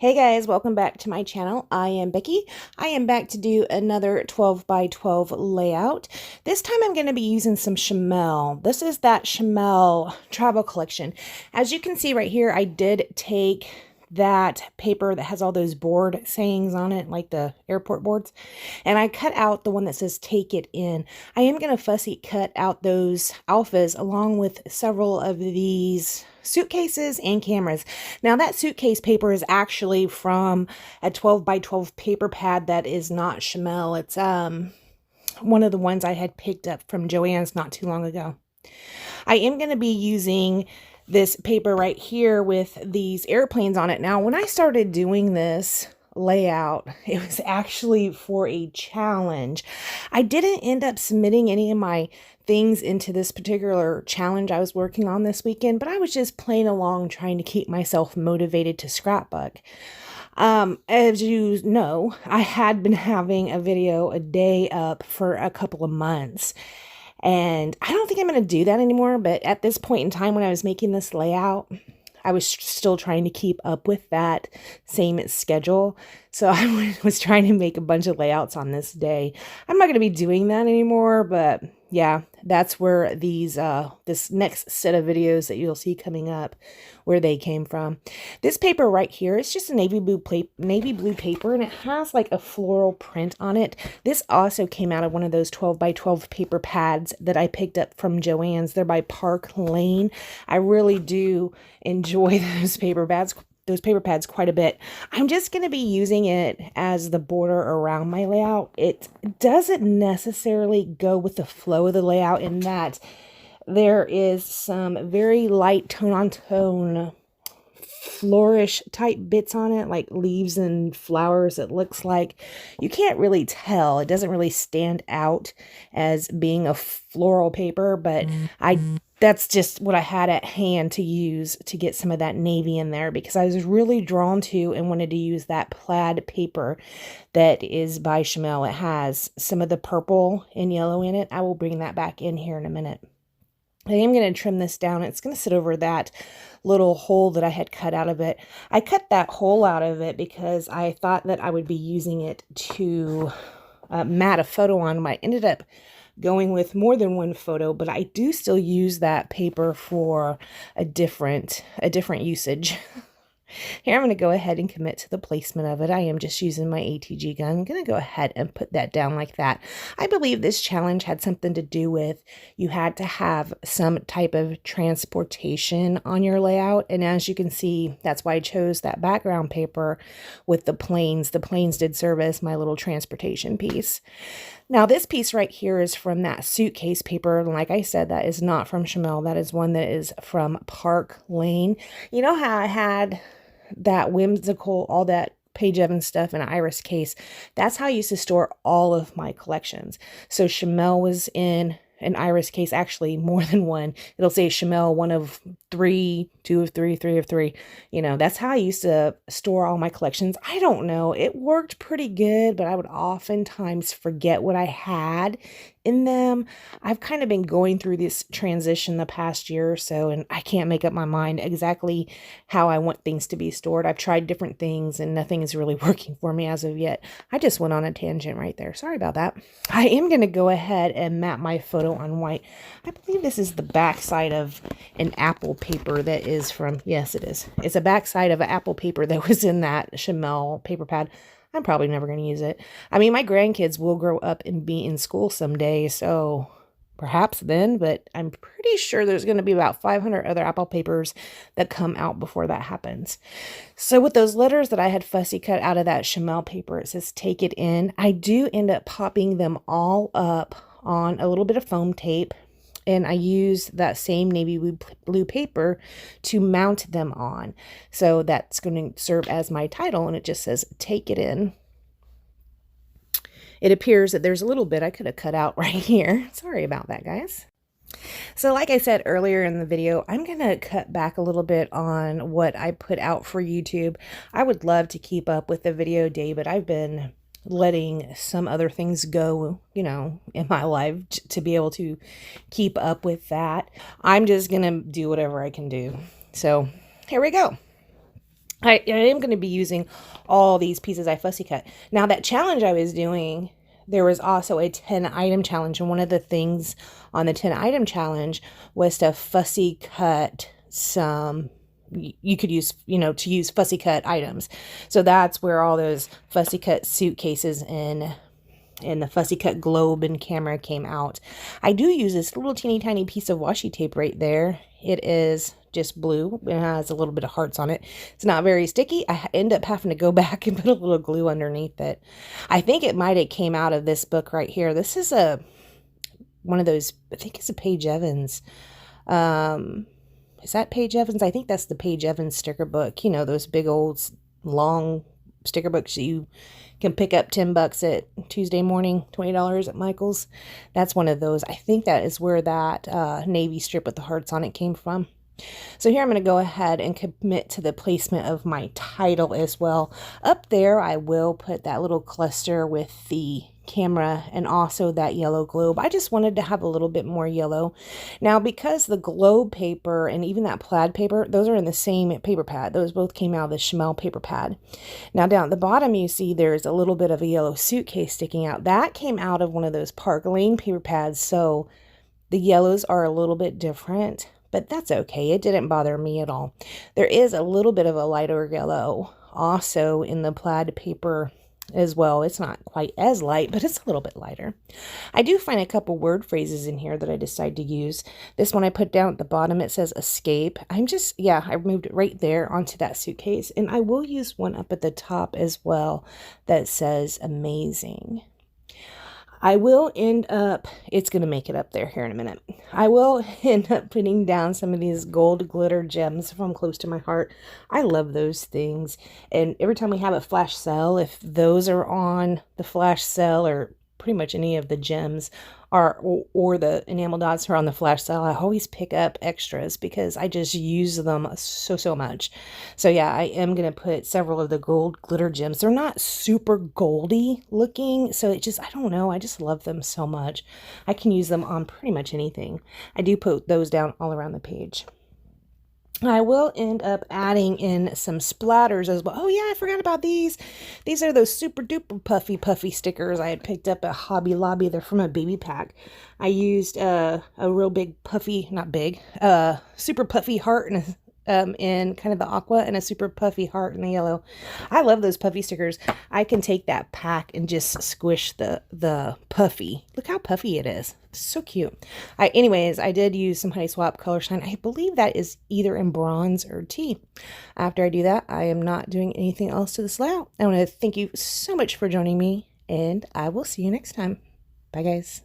Hey guys, welcome back to my channel. I am Becky. I am back to do another 12 by 12 layout. This time I'm going to be using some Chamel. This is that Chamel travel collection. As you can see right here, I did take that paper that has all those board sayings on it, like the airport boards, and I cut out the one that says take it in. I am going to fussy cut out those alphas along with several of these suitcases and cameras. Now that suitcase paper is actually from a 12 by 12 paper pad that is not Chamel. It's one of the ones I had picked up from Joann's not too long ago. I am going to be using this paper right here with these airplanes on it. Now, when I started doing this layout, it was actually for a challenge. I didn't end up submitting any of my things into this particular challenge I was working on this weekend, but I was just playing along trying to keep myself motivated to scrapbook. As you know, I had been having a video a day up for a couple of months. And I don't think I'm going to do that anymore, but at this point in time when I was making this layout, I was still trying to keep up with that same schedule. So I was trying to make a bunch of layouts on this day. I'm not going to be doing that anymore, but yeah, that's where these this next set of videos that you'll see coming up, where they came from. This paper right here is just a navy blue paper, and it has like a floral print on it. This also came out of one of those 12 by 12 paper pads that I picked up from Joann's. They're by Park Lane. I really do enjoy those paper pads quite a bit. I'm just going to be using it as the border around my layout. It doesn't necessarily go with the flow of the layout in that there is some very light tone-on-tone flourish type bits on it, like leaves and flowers. It looks like you can't really tell. It doesn't really stand out as being a floral paper, but that's just what I had at hand to use to get some of that navy in there, because I was really drawn to and wanted to use that plaid paper that is by Chamel. It has some of the purple and yellow in it. I will bring that back in here in a minute. I am going to trim this down. It's going to sit over that little hole that I had cut out of it. I cut that hole out of it because I thought that I would be using it to mat a photo on. I ended up going with more than one photo, but I do still use that paper for a different usage. Here, I'm going to go ahead and commit to the placement of it. I am just using my ATG gun. I'm going to go ahead and put that down like that. I believe this challenge had something to do with you had to have some type of transportation on your layout. And as you can see, that's why I chose that background paper with the planes. The planes did serve as my little transportation piece. Now, this piece right here is from that suitcase paper. And like I said, that is not from Chamel. That is one that is from Park Lane. You know how I had that whimsical, all that Paige Evans stuff in an iris case? That's how I used to store all of my collections. So Chamel was in an iris case, actually more than one. It'll say Chamel 1 of 3, 2 of 3, 3 of 3. You know, that's how I used to store all my collections. I don't know. It worked pretty good, but I would oftentimes forget what I had in them. I've kind of been going through this transition the past year or so, and I can't make up my mind exactly how I want things to be stored. I've tried different things and nothing is really working for me as of yet. I just went on a tangent right there. Sorry about that. I am going to go ahead and map my photo on white. I believe this is the back side of an apple paper that is from, yes it is. It's a back side of an apple paper that was in that Chamel paper pad. I'm probably never going to use it. I mean, my grandkids will grow up and be in school someday, so perhaps then, but I'm pretty sure there's going to be about 500 other apple papers that come out before that happens. So with those letters that I had fussy cut out of that Chamel paper, it says take it in. I do end up popping them all up on a little bit of foam tape, and I use that same navy blue paper to mount them on. So that's going to serve as my title, and it just says, take it in. It appears that there's a little bit I could have cut out right here. Sorry about that, guys. So like I said earlier in the video, I'm going to cut back a little bit on what I put out for YouTube. I would love to keep up with the video day, but I've been letting some other things go, you know, in my life to be able to keep up with that. I'm just going to do whatever I can do. So here we go. I am going to be using all these pieces I fussy cut. Now, that challenge I was doing, there was also a 10 item challenge. And one of the things on the 10 item challenge was to fussy cut some, you could use, to use fussy cut items. So that's where all those fussy cut suitcases and the fussy cut globe and camera came out. I do use this little teeny tiny piece of washi tape right there. It is just blue. It has a little bit of hearts on it. It's not very sticky. I end up having to go back and put a little glue underneath it. I think it might have came out of this book right here. This is one of those, I think it's a Paige Evans. Is that Paige Evans? I think that's the Paige Evans sticker book. You know, those big old long sticker books you can pick up $10 at Tuesday morning, $20 at Michael's. That's one of those. I think that is where that navy strip with the hearts on it came from. So here I'm going to go ahead and commit to the placement of my title as well. Up there, I will put that little cluster with the camera and also that yellow globe. I just wanted to have a little bit more yellow. Now, because the globe paper and even that plaid paper, those are in the same paper pad. Those both came out of the Schmel paper pad. Now, down at the bottom, you see there's a little bit of a yellow suitcase sticking out. That came out of one of those Park Lane paper pads, so the yellows are a little bit different, but that's okay. It didn't bother me at all. There is a little bit of a lighter yellow also in the plaid paper as well. It's not quite as light, but it's a little bit lighter. I do find a couple word phrases in here that I decide to use. This one I put down at the bottom, it says escape. I moved it right there onto that suitcase. And I will use one up at the top as well that says amazing. I will end up, it's going to make it up there here in a minute. I will end up putting down some of these gold glitter gems from Close to My Heart. I love those things. And every time we have a flash sale, if those are on the flash sale or pretty much any of the gems or the enamel dots are on the flash sale, I always pick up extras because I just use them so much. So yeah, I am going to put several of the gold glitter gems. They're not super goldy looking, so it just, I don't know, I just love them so much. I can use them on pretty much anything. I do put those down all around the page. I will end up adding in some splatters as well. Oh yeah, I forgot about these. These are those super duper puffy stickers I had picked up at Hobby Lobby. They're from a baby pack. I used a real big puffy, not big, super puffy heart and in kind of the aqua and a super puffy heart in the yellow. I love those puffy stickers. I can take that pack and just squish the puffy. Look how puffy it is. It's so cute. Anyways, I did use some Honey Swap Color Shine. I believe that is either in bronze or tea. After I do that, I am not doing anything else to this layout. I want to thank you so much for joining me, and I will see you next time. Bye, guys.